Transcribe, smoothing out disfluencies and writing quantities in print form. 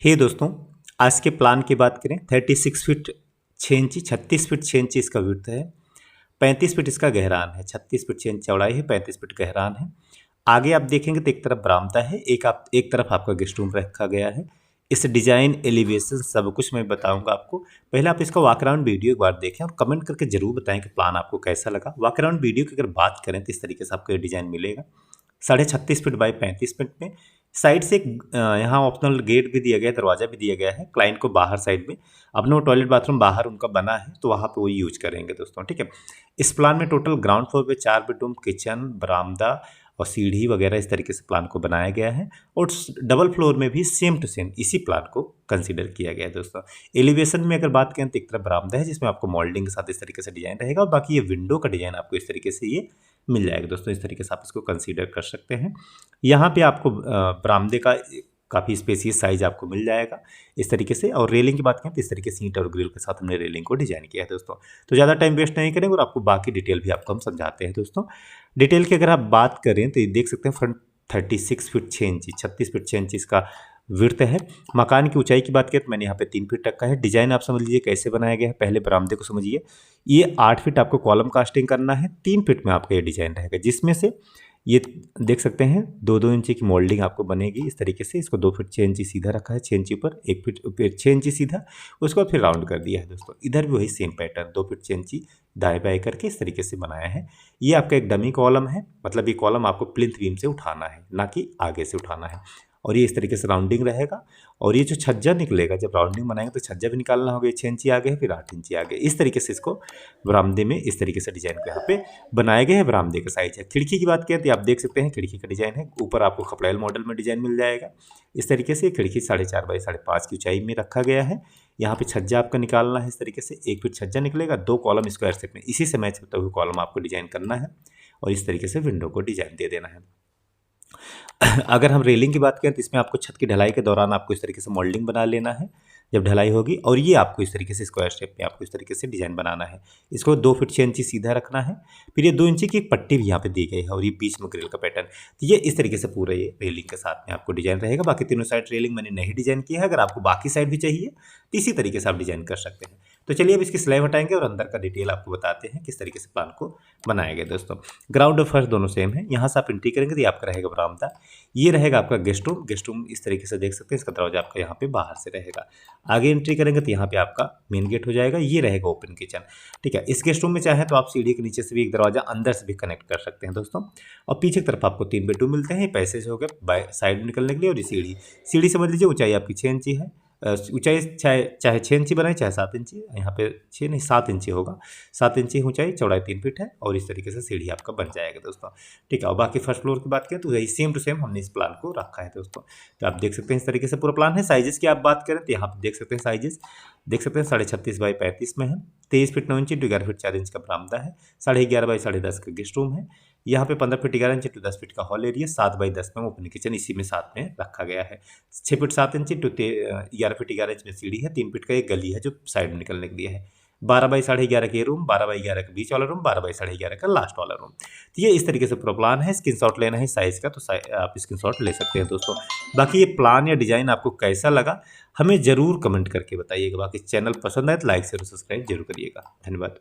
हे दोस्तों, आज के प्लान की बात करें 36 फीट 6 इंची, 36 फीट 6 इंची इसका विड्थ है, 35 फीट इसका गहरान है, 36 फीट 6 इंच चौड़ाई है, 35 फीट गहरान है। आगे आप देखेंगे तो एक तरफ बरामदा है, एक तरफ आपका गेस्ट रूम रखा गया है। इस डिजाइन एलिवेशन सब कुछ मैं बताऊंगा आपको। पहले आप इसका वॉक अराउंड वीडियो एक बार देखें और कमेंट करके जरूर बताएं कि प्लान आपको कैसा लगा। वॉक अराउंड वीडियो की अगर बात करें तो इस तरीके से आपको ये डिजाइन मिलेगा, 36.5 फीट बाई 35 फीट में। साइड से एक यहाँ ऑप्शनल गेट भी दिया गया है, दरवाजा भी दिया गया है क्लाइंट को बाहर साइड में। अपने वो टॉयलेट बाथरूम बाहर उनका बना है तो वहाँ पे वो यूज करेंगे दोस्तों, ठीक है। इस प्लान में टोटल ग्राउंड फ्लोर पे 4 बेडरूम, किचन, बरामदा और सीढ़ी वगैरह इस तरीके से प्लान को बनाया गया है। और डबल फ्लोर में भी सेम टू सेम इसी प्लान को कंसीडर किया गया है दोस्तों। एलिवेशन में अगर बात करें तो एक तरफ बरामदा है जिसमें आपको मॉल्डिंग के साथ इस तरीके से डिजाइन रहेगा, और बाकी ये विंडो का डिजाइन आपको इस तरीके से ये मिल जाएगा दोस्तों। इस तरीके से आप इसको कंसीडर कर सकते हैं। यहाँ पे आपको बरामदे का काफ़ी स्पेसियस साइज आपको मिल जाएगा इस तरीके से। और रेलिंग की बात करें तो इस तरीके से ईंट और ग्रिल के साथ हमने रेलिंग को डिजाइन किया है दोस्तों। तो ज़्यादा टाइम वेस्ट नहीं करेंगे और आपको बाकी डिटेल भी आपको हम समझाते हैं दोस्तों। डिटेल की अगर आप बात करें तो ये देख सकते हैं फ्रंट 36 फीट 6 इंची, 36 फीट 6 इंची इसका विड्थ है। मकान की ऊंचाई की बात करें तो मैंने यहाँ पे 3 फीट तक का है। डिजाइन आप समझ लीजिए कैसे बनाया गया है। पहले बरामदे को समझिए, ये 8 फीट आपको कॉलम कास्टिंग करना है, 3 फीट में आपका ये डिजाइन रहेगा, जिसमें से ये देख सकते हैं 2-2 इंची की मोल्डिंग आपको बनेगी इस तरीके से। इसको 2 फीट 6 इंची सीधा रखा है, 6 इंची ऊपर, 1 फीट फिर 6 इंची सीधा, उसको फिर राउंड कर दिया है दोस्तों। इधर भी वही सेम पैटर्न 2 फीट 6 इंची दाएं बाएं करके इस तरीके से बनाया है। ये आपका एक डमी कॉलम है, मतलब ये कॉलम आपको प्लिंथ बीम से उठाना है, ना कि आगे से उठाना है। और ये इस तरीके से राउंडिंग रहेगा। और ये जो छज्जा निकलेगा, जब राउंडिंग बनाएंगे तो छज्जा भी निकालना होगा। 6 इंची आगे है, फिर 8 इंची आगे, इस तरीके से इसको बरामदे में इस तरीके से डिजाइन को यहाँ पे बनाए गए हैं। बरामदे का साइज है। खिड़की की बात करें तो आप देख सकते हैं खिड़की का डिजाइन है, ऊपर आपको खपड़ेल मॉडल में डिजाइन मिल जाएगा इस तरीके से। खिड़की 4.5 बाई 5.5 की ऊंचाई में रखा गया है। यहाँ पे छज्जा आपका निकालना है इस तरीके से, 1 फीट छज्जा निकलेगा, 2 कॉलम स्क्वायर शेप में इसी से मैच होता हुआ कॉलम आपको डिजाइन करना है। और इस तरीके से विंडो को डिजाइन दे देना है। अगर हम रेलिंग की बात करें तो इसमें आपको छत की ढलाई के दौरान आपको इस तरीके से मोल्डिंग बना लेना है जब ढलाई होगी। और ये आपको इस तरीके से स्क्वायर शेप में आपको इस तरीके से डिजाइन बनाना है। इसको 2 फीट 6 इंची सीधा रखना है। फिर ये 2 इंची की एक पट्टी भी यहाँ पे दी गई है और ये बीच में ग्रिल का पैटर्न। तो ये इस तरीके से पूरा ये रेलिंग के साथ में आपको डिजाइन रहेगा। बाकी तीनों साइड रेलिंग मैंने नहीं डिजाइन किया है। अगर आपको बाकी साइड भी चाहिए तो इसी तरीके से आप डिजाइन कर सकते हैं। तो चलिए अब इसकी स्लैब हटाएंगे और अंदर का डिटेल आपको बताते हैं किस तरीके से प्लान को बनाया गया दोस्तों। ग्राउंड और फर्स्ट दोनों सेम है। यहाँ से आप एंट्री करेंगे तो ये आपका रहेगा बरामदा, ये रहेगा आपका गेस्ट रूम। गेस्ट रूम इस तरीके से देख सकते हैं, इसका दरवाजा आपका यहाँ पे बाहर से रहेगा। आगे एंट्री करेंगे तो यहाँ पे आपका मेन गेट हो जाएगा, ये रहेगा ओपन किचन, ठीक है। इस गेस्ट रूम में चाहे तो आप सीढ़ी के नीचे से भी एक दरवाजा अंदर से भी कनेक्ट कर सकते हैं दोस्तों। और पीछे की तरफ आपको 3 बेडरूम मिलते हैं। पैसेज हो गए बाय साइड में निकलने के लिए। और ये सीढ़ी समझ लीजिए ऊंचाई आपकी 6 इंची है। ऊंचाई चाहे 6 इंची बनाए चाहे 7 इंची, यहाँ पे 6 नहीं 7 इंची होगा, 7 इंची ऊंचाई, चौड़ाई 3 फीट है। और इस तरीके से सीढ़ी आपका बन जाएगा दोस्तों, ठीक है। और बाकी फर्स्ट फ्लोर की बात करें तो यही सेम टू सेम हमने इस प्लान को रखा है दोस्तों। तो आप देख सकते हैं इस तरीके से पूरा प्लान है। साइजेस की आप बात करें तो यहाँ पे देख सकते हैं साइजेस देख सकते हैं 36.5 बाई 35 में है, 23 फीट 9 इंची टू 11 फीट 4 इंच का बरामदा है, 11.5 बाई 10.5 का गेस्ट रूम है। यहाँ पे 15 फीट 11 इंची टू 10 फीट का हॉल एरिया, 7 बाई 10 में ओपन किचन इसी में साथ में रखा गया है। 6 फीट 7 इंची टू 11 फीट 11 इंच में सीढ़ी है, 3 फीट का एक गली है जो साइड में निकलने के लिए है। 12 बाई 11.5 के रूम, 12 बाई 11 का बीच वाला रूम, 12 बाई 11.5 का लास्ट वाला रूम। तो ये इस तरीके से पूरा प्लान है। स्क्रीनशॉट लेना है साइज का तो आप स्क्रीनशॉट ले सकते हैं दोस्तों। बाकी ये प्लान या डिजाइन आपको कैसा लगा हमें जरूर कमेंट करके बताइएगा। बाकी चैनल पसंद आए तो लाइक शेयर और सब्सक्राइब जरूर करिएगा। धन्यवाद।